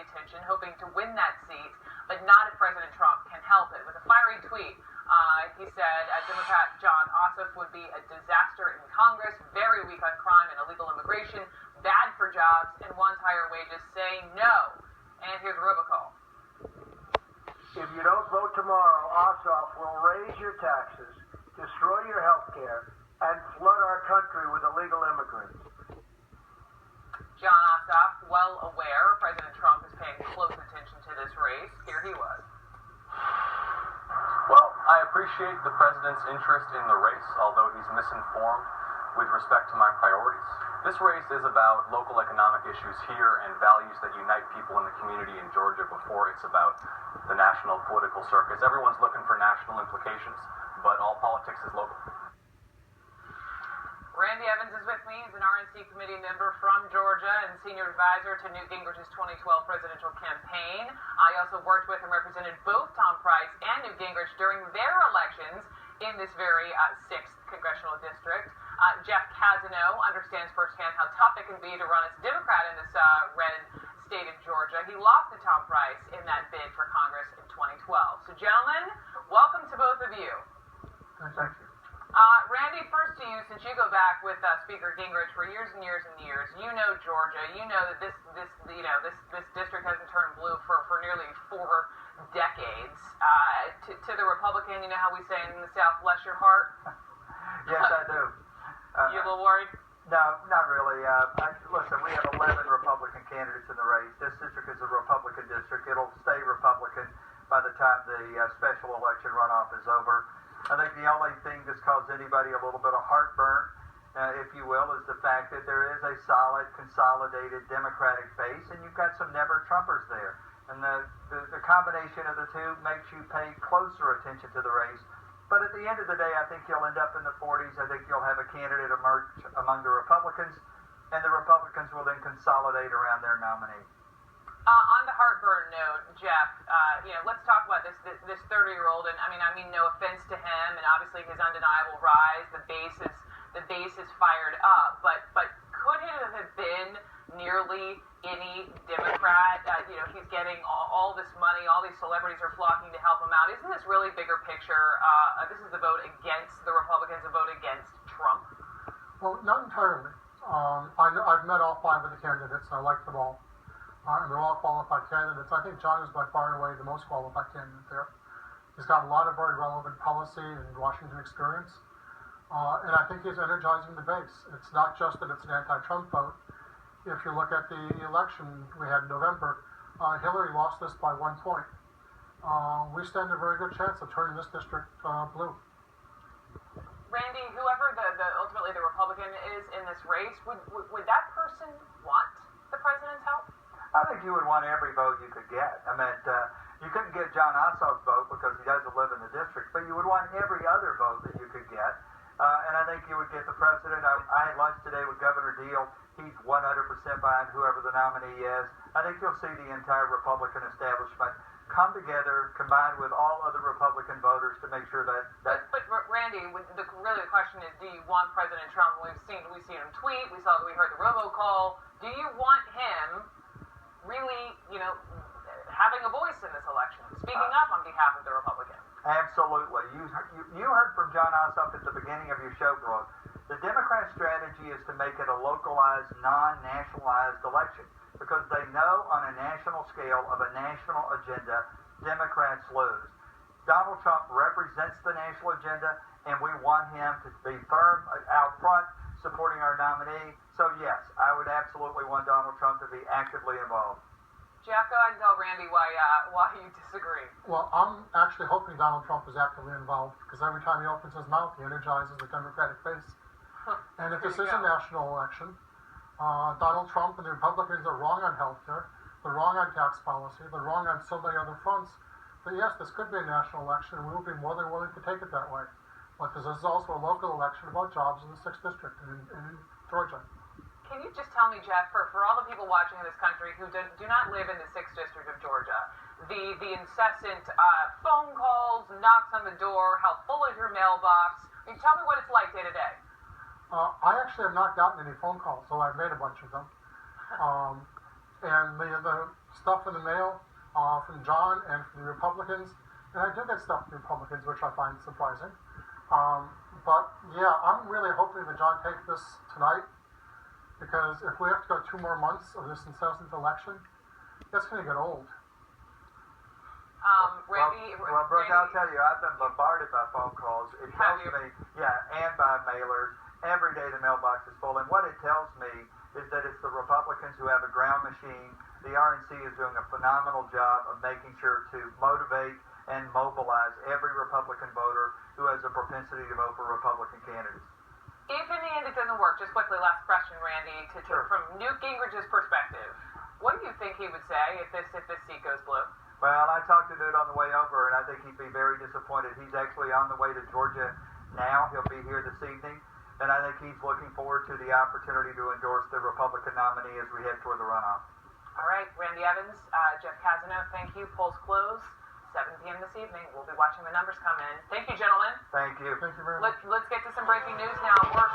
the attention, hoping to win that seat, but not if President Trump can help it. With a fiery tweet, he said Democrat John Ossoff would be a disaster in Congress, very weak on crime and illegal immigration, bad for jobs, and wants higher wages, saying no. And here's a robocall. If you don't vote tomorrow, Ossoff will raise your taxes, destroy your health care, and flood our country with illegal immigrants. John Ossoff, well aware President Trump is paying close attention to this race. Here he was. Well, I appreciate the president's interest in the race, although he's misinformed with respect to my priorities. This race is about local economic issues here and values that unite people in the community in Georgia before it's about the national political circus. Everyone's looking for national implications, but all politics is local. Randy Evans is with me. He's an RNC committee member from Georgia and senior advisor to Newt Gingrich's 2012 presidential campaign. I also worked with and represented both Tom Price and Newt Gingrich during their elections in this very 6th congressional district. Jeff Kazanow understands firsthand how tough it can be to run as a Democrat in this red state of Georgia. He lost to Tom Price in that bid for Congress in 2012. So, gentlemen, welcome to both of you. Thank you. Randy, first to you, since you go back with Speaker Gingrich for years and years and years, you know Georgia. You know that this district hasn't turned blue for nearly 4 decades. To the Republican, you know how we say in the South, bless your heart. Yes, I do. You a little worried? No, not really. Listen, we have 11 Republican candidates in the race. This district is a Republican district. It'll stay Republican by the time the special election runoff is over. I think the only thing that's caused anybody a little bit of heartburn, if you will, is the fact that there is a solid, consolidated Democratic base, and you've got some never-Trumpers there. And the combination of the two makes you pay closer attention to the race. But at the end of the day, I think you'll end up in the 40s. I think you'll have a candidate emerge among the Republicans, and the Republicans will then consolidate around their nominee. On the heartburn note, Jeff, let's talk about this 30-year-old, and I mean, no offense to him, and obviously his undeniable rise. The base is fired up, but could it have been nearly any Democrat? He's getting all this money, all these celebrities are flocking to help him out. Isn't this really bigger picture? This is the vote against the Republicans, a vote against Trump. Well, not entirely. I've met all 5 of the candidates, and I like them all. And they're all qualified candidates. I think John is by far and away the most qualified candidate there. He's got a lot of very relevant policy and Washington experience. And I think he's energizing the base. It's not just that it's an anti-Trump vote. If you look at the election we had in November, Hillary lost this by 1 point. We stand a very good chance of turning this district blue. Randy, whoever ultimately the Republican is in this race, would that person want the president's help? I think you would want every vote you could get. I mean, you couldn't get John Ossoff's vote because he doesn't live in the district, but you would want every other vote that you could get. And I think you would get the president. I had lunch today with Governor Deal. He's 100% behind whoever the nominee is. I think you'll see the entire Republican establishment come together, combined with all other Republican voters to make sure that. But Randy, the question is, do you want President Trump? We've seen him tweet. We heard the robocall. Do you want him really, having a voice in this election, speaking up on behalf of the Republicans? Absolutely. You heard from John Ossoff at the beginning of your show, Brooke. The Democrat strategy is to make it a localized, non-nationalized election because they know on a national scale of a national agenda, Democrats lose. Donald Trump represents the national agenda, and we want him to be firm out front supporting our nominee. So, yes, I would absolutely want Donald Trump to be actively involved. Jeff, go ahead and tell Randy why you disagree. Well, I'm actually hoping Donald Trump is actively involved because every time he opens his mouth, he energizes the Democratic base. And if this is a national election, Donald Trump and the Republicans are wrong on health care, they're wrong on tax policy, they're wrong on so many other fronts. But yes, this could be a national election, and we will be more than willing to take it that way. Because this is also a local election about jobs in the 6th district in Georgia. Can you just tell me, Jeff, for all the people watching in this country who do not live in the 6th district of Georgia, the incessant phone calls, knocks on the door, how full is your mailbox? Tell me what it's like day to day. I actually have not gotten any phone calls, so I've made a bunch of them. and the stuff in the mail from John and from the Republicans, and I do get stuff from the Republicans, which I find surprising. But yeah, I'm really hoping that John takes this tonight, because if we have to go 2 more months of this incessant election, that's going to get old. Randy, well, Brooke, Randy, I'll tell you, I've been bombarded by phone calls. It tells me, and by mailers. Every day the mailbox is full, and what it tells me is that it's the Republicans who have a ground machine. The RNC is doing a phenomenal job of making sure to motivate and mobilize every Republican voter who has a propensity to vote for Republican candidates. If in the end it doesn't work, just quickly, last question, Randy, Sure. from Newt Gingrich's perspective, what do you think he would say if this seat goes blue? Well, I talked to Newt on the way over, and I think he'd be very disappointed. He's actually on the way to Georgia now. He'll be here this evening, and I think he's looking forward to the opportunity to endorse the Republican nominee as we head toward the runoff. All right, Randy Evans, Jeff Kazanow, thank you. Polls close 7 p.m. this evening. We'll be watching the numbers come in. Thank you, gentlemen. Thank you. Thank you very much. Let's get to some breaking news now. We're